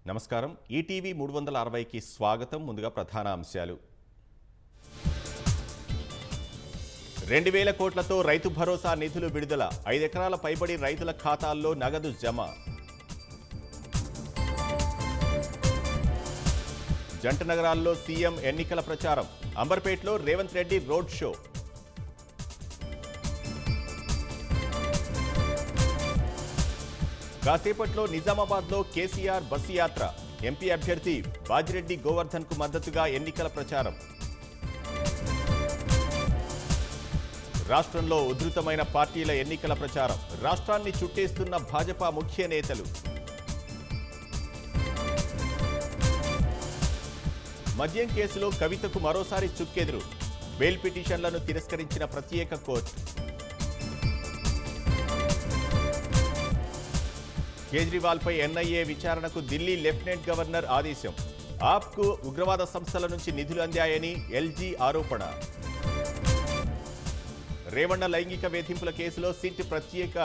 నమస్కారం. ఈటీవీ 360కి స్వాగతం. ముందుగా ప్రధాన అంశాలు. 2000 కోట్లతో రైతు భరోసా నిధులు విడుదల. 5 ఎకరాల పైబడి రైతుల ఖాతాల్లో నగదు జమ. జంట నగరాల్లో సీఎం ఎన్నికల ప్రచారం. అంబర్పేటలో రేవంత్ రెడ్డి రోడ్ షో. కాసేపట్లో నిజామాబాద్లో కేసీఆర్ బస్సు యాత్ర. ఎంపీ అభ్యర్థి బాజిరెడ్డి గోవర్ధన్కు మద్దతుగా ఎన్నికల ప్రచారం. రాష్ట్రంలో ఉధృతమైన పార్టీల ఎన్నికల ప్రచారం. రాష్ట్రాన్ని చుట్టేస్తున్న భాజపా ముఖ్య నేతలు. మద్యం కేసులో కవితకు మరోసారి చుక్కెదురు. బెయిల్ పిటిషన్లను తిరస్కరించిన ప్రత్యేక కోర్టు. కేజ్రీవాల్పై ఎన్ఐఏ విచారణకు ఢిల్లీ లెఫ్టినెంట్ గవర్నర్ ఆదేశం. ఆప్కు ఉగ్రవాద సంస్థల నుంచి నిధులు అందాయని ఎల్జీ ఆరోపణ. రేవణ్ణ లైంగిక వేధింపుల కేసులో సిట్ ప్రత్యేక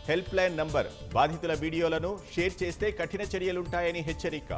హెల్ప్ లైన్ నంబర్. బాధితుల వీడియోలను షేర్ చేస్తే కఠిన చర్యలుంటాయని హెచ్చరిక.